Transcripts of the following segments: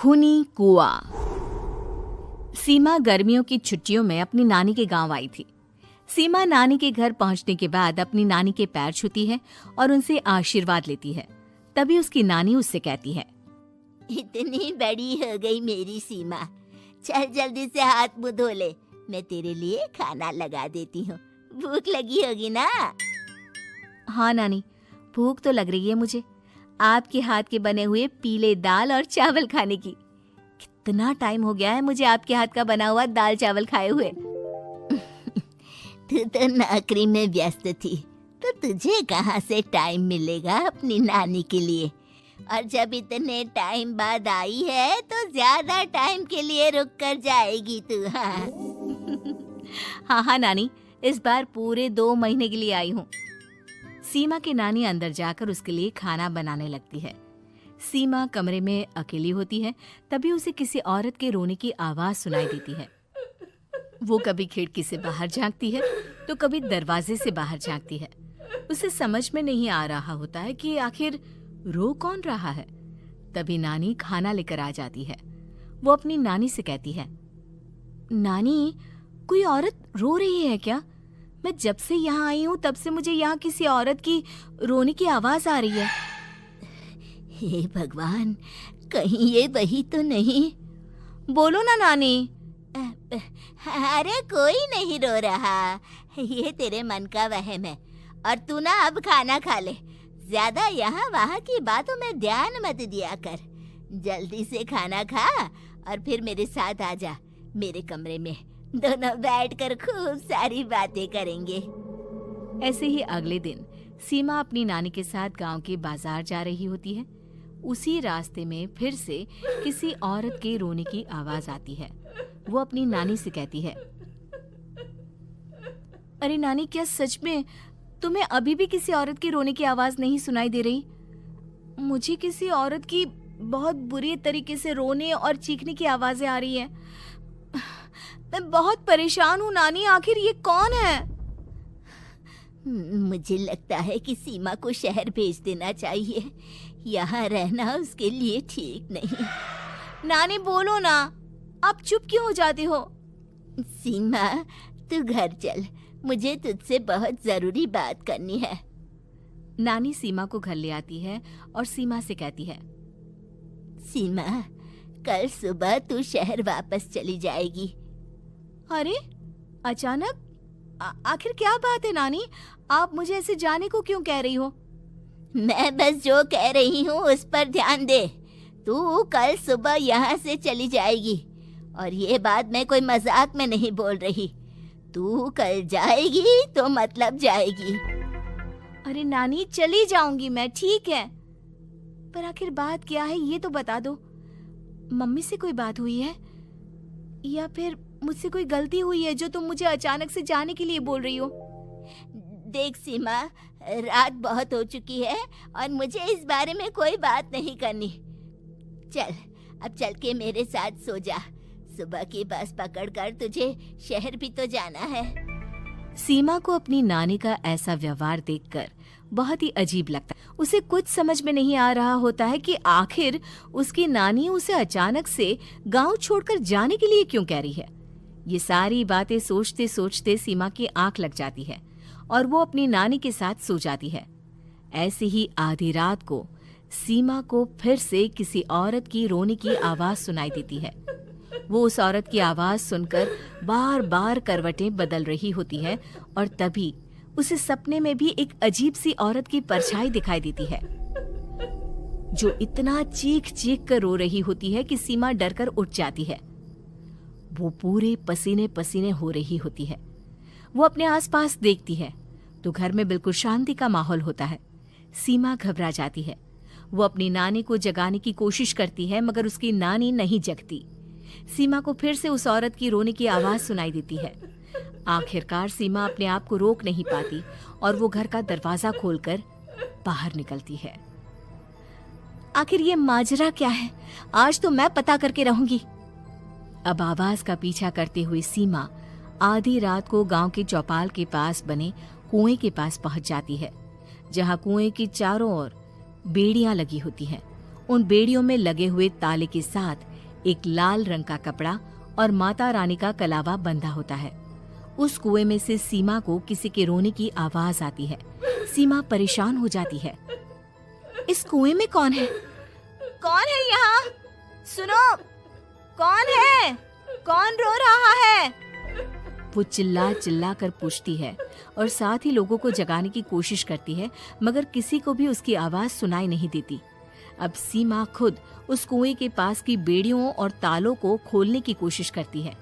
खूनी कुआं। सीमा गर्मियों की छुट्टियों में अपनी नानी के गांव आई थी। सीमा नानी के घर पहुंचने के बाद अपनी नानी के पैर छूती है और उनसे आशीर्वाद लेती है। तभी उसकी नानी उससे कहती है, इतनी बड़ी हो गई मेरी सीमा, चल जल्दी से हाथ मुंह धो ले, मैं तेरे लिए खाना लगा देती हूँ। भूख लगी होगी ना? हाँ नानी, भूख तो लग रही है मुझे, आपके हाथ के बने हुए पीले दाल और चावल खाने की। कितना टाइम हो गया है मुझे आपके हाथ का बना हुआ दाल चावल खाए हुए। तू तो नौकरी में व्यस्त थी, तो तुझे कहाँ से टाइम मिलेगा अपनी नानी के लिए? और जब इतने टाइम बाद आई है तो ज्यादा टाइम के लिए रुक कर जाएगी तू। हाँ नानी, इस बार पूरे 2 महीने के लिए आई हूँ। सीमा की नानी अंदर जाकर उसके लिए खाना बनाने लगती है। सीमा कमरे में अकेली होती है, तभी उसे किसी औरत के रोने की आवाज सुनाई देती है। वो कभी खिड़की से बाहर झांकती है तो कभी दरवाजे से बाहर झांकती है। उसे समझ में नहीं आ रहा होता है कि आखिर रो कौन रहा है। तभी नानी खाना लेकर आ जाती है। वो अपनी नानी से कहती है, नानी, कोई औरत रो रही है क्या? मैं जब से यहाँ आई हूँ तब से मुझे यहाँ किसी औरत की रोने की आवाज आ रही है। हे भगवान, कहीं ये वही तो नहीं? बोलो ना नानी। अरे कोई नहीं रो रहा, ये तेरे मन का वहम है। और तू ना अब खाना खा ले, ज्यादा यहाँ वहाँ की बातों में ध्यान मत दिया कर। जल्दी से खाना खा और फिर मेरे साथ आ जा मेरे कमरे में, दोनों बैठकर खूब सारी बातें करेंगे। ऐसे ही अगले दिन सीमा अपनी नानी के साथ गांव के बाजार जा रही होती है। उसी रास्ते में फिर से किसी औरत के रोने की आवाज आती है। वो अपनी नानी से कहती है, अरे नानी, क्या सच में तुम्हें अभी भी किसी औरत की रोने की आवाज नहीं सुनाई दे रही? मुझे किसी औरत की बहुत बुरी तरीके से रोने और चीखने की आवाजें आ रही है। मैं बहुत परेशान हूँ नानी, आखिर ये कौन है? मुझे लगता है कि सीमा को शहर भेज देना चाहिए, यहाँ रहना उसके लिए ठीक नहीं। नानी बोलो ना, आप चुप क्यों हो जाती हो? सीमा, तू घर चल, मुझे तुझसे बहुत जरूरी बात करनी है। नानी सीमा को घर ले आती है और सीमा से कहती है, सीमा, कल सुबह तू शहर वापस चली जाएगी। अरे अचानक? आखिर क्या बात है नानी, आप मुझे ऐसे जाने को क्यों कह रही हो? मैं बस जो कह रही हूँ उस पर ध्यान दे। तू कल सुबह यहाँ से चली जाएगी, और ये बात मैं कोई मजाक में नहीं बोल रही। तू कल जाएगी तो मतलब जाएगी। अरे नानी, चली जाऊंगी मैं, ठीक है, पर आखिर बात क्या है ये तो बता दो। मम्मी से कोई बात हुई है या फिर मुझसे कोई गलती हुई है जो तुम मुझे अचानक से जाने के लिए बोल रही हो? देख सीमा, रात बहुत हो चुकी है और मुझे इस बारे में कोई बात नहीं करनी। चल, अब चल के मेरे साथ सो जा। सुबह की बस पकड़कर तुझे शहर भी तो जाना है। सीमा को अपनी नानी का ऐसा व्यवहार देखकर बहुत ही अजीब लगता है। उसे कुछ समझ में नहीं आ रहा होता है कि आखिर उसकी नानी उसे अचानक से गांव छोड़कर जाने के लिए क्यों कह रही है। ये सारी बातें सोचते सोचते सीमा की आंख लग जाती है और वो अपनी नानी के साथ सो जाती है। ऐसे ही आधी रात को सीमा को फिर से किसी औरत की रोने की आवाज सुनाई देती है। वो उस औरत की आवाज सुनकर बार बार करवटें बदल रही होती है और तभी उसे सपने में भी एक अजीब सी औरत की परछाई दिखाई देती है, जो इतना चीख चीख कर रो रही होती है कि सीमा डरकर उठ जाती है। वो पूरे पसीने पसीने हो रही होती है। वो अपने आसपास देखती है तो घर में बिल्कुल शांति का माहौल होता है। सीमा घबरा जाती है। वो अपनी नानी को जगाने की कोशिश करती है, मगर उसकी नानी नहीं जगती। सीमा को फिर से उस औरत की रोने की आवाज सुनाई देती है। आखिरकार सीमा अपने आप को रोक नहीं पाती और वो घर का दरवाजा खोलकर बाहर निकलती है। आखिर ये माजरा क्या है? आज तो मैं पता करके रहूंगी। अब आवाज का पीछा करते हुए सीमा आधी रात को गांव के चौपाल के पास बने कुएं के पास पहुंच जाती है, जहां कुएं की चारों ओर बेड़ियां लगी होती हैं उन बेड़ियों में लगे हुए ताले के साथ एक लाल रंग का कपड़ा और माता रानी का कलावा बंधा होता है। उस कुएं में से सीमा को किसी के रोने की आवाज आती है। सीमा परेशान हो जाती है। इस कुएं में कौन है? कौन है यहाँ? सुनो, कौन है? कौन रो रहा है? वो चिल्ला चिल्ला कर पूछती है और साथ ही लोगों को जगाने की कोशिश करती है, मगर किसी को भी उसकी आवाज सुनाई नहीं देती। अब सीमा खुद उस कुएं के पास की बेड़ियों और तालों को खोलने की कोशिश करती है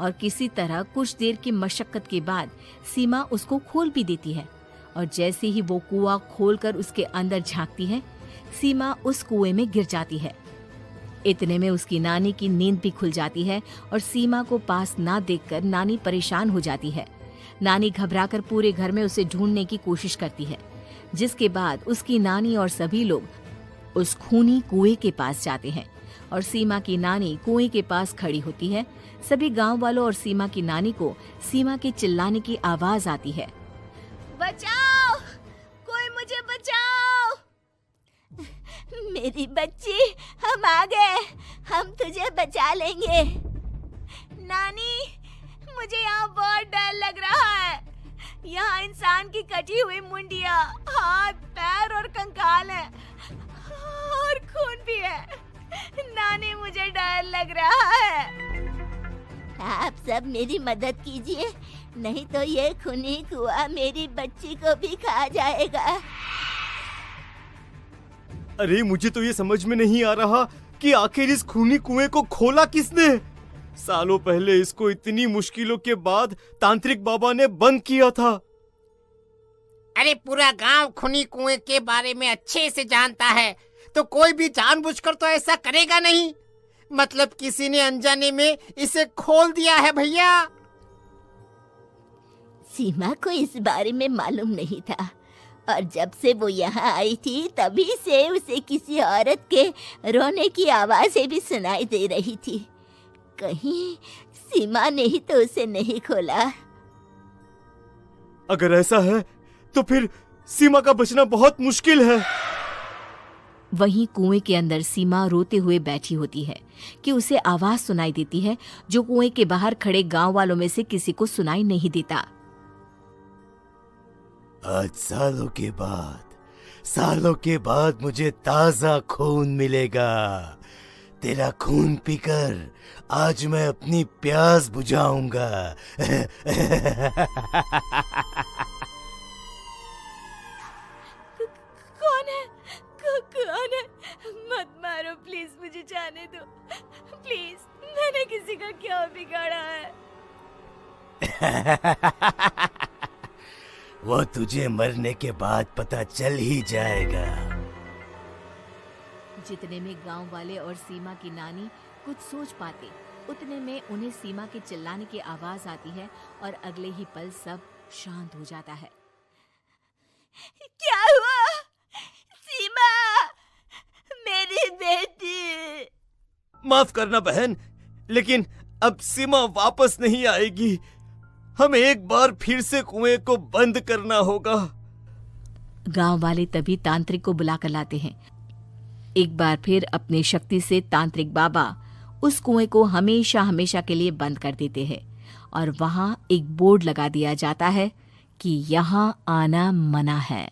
और किसी तरह कुछ देर की मशक्कत के बाद सीमा उसको खोल भी देती है। और जैसे ही वो कुआं खोलकर उसके अंदर झांकती है, सीमा उस कुएं में गिर जाती है। इतने में उसकी नानी की नींद भी खुल जाती है और सीमा को पास ना देखकर नानी परेशान हो जाती है। नानी घबराकर पूरे घर में उसे ढूंढने की कोशिश करती है, जिसके बाद उसकी नानी और सभी लोग उस खूनी कुएं के पास जाते हैं और सीमा की नानी कुएं के पास खड़ी होती है। सभी गांव वालों और सीमा की नानी को सीमा के चिल्लाने की आवाज आती है। बचाओ, कोई मुझे बचाओ। मेरी बच्ची, हम आ गए, हम तुझे बचा लेंगे। नानी, मुझे यहाँ बहुत डर लग रहा है। यहाँ इंसान की कटी हुई मुंडिया, हाथ, पैर और कंकाल है और खून भी है। नानी, मुझे डर लग रहा है। आप सब मेरी मदद कीजिए, नहीं तो ये खूनी कुआं मेरी बच्ची को भी खा जाएगा। अरे मुझे तो ये समझ में नहीं आ रहा कि आखिर इस खूनी कुएं को खोला किसने। सालों पहले इसको इतनी मुश्किलों के बाद तांत्रिक बाबा ने बंद किया था। अरे पूरा गांव खूनी कुएं के बारे में अच्छे से जानता है, तो कोई भी जानबूझकर तो ऐसा करेगा नहीं। मतलब किसी ने अनजाने में इसे खोल दिया है भैया। सीमा को इस बारे में मालूम नहीं था और जब से वो यहाँ आई थी तभी से उसे किसी औरत के रोने की आवाजें भी सुनाई दे रही थी। कहीं सीमा ने ही तो उसे नहीं खोला। अगर ऐसा है तो फिर सीमा का बचना बहुत मुश्किल है। वहीं कुएं के अंदर सीमा रोते हुए बैठी होती है कि उसे आवाज सुनाई देती है जो कुएं के बाहर खड़े गांव वालों में से किसी को सुनाई नहीं देता। आज सालों के बाद मुझे ताजा खून मिलेगा। तेरा खून पीकर आज मैं अपनी प्यास बुझाऊंगा। कौन है? मत मारो प्लीज, मुझे जाने दो प्लीज। मैंने किसी का क्या बिगाड़ा है? वो तुझे मरने के बाद पता चल ही जाएगा। जितने में गांव वाले और सीमा की नानी कुछ सोच पाते, उतने में उन्हें सीमा के चिल्लाने की आवाज आती है और अगले ही पल सब शांत हो जाता है। क्या हुआ? सीमा, मेरी बेटी। माफ करना बहन, लेकिन अब सीमा वापस नहीं आएगी। हमें एक बार फिर से कुएं को बंद करना होगा। गांव वाले तभी तांत्रिक को बुलाकर लाते हैं। एक बार फिर अपनी शक्ति से तांत्रिक बाबा उस कुएं को हमेशा हमेशा के लिए बंद कर देते हैं और वहां एक बोर्ड लगा दिया जाता है कि यहाँ आना मना है।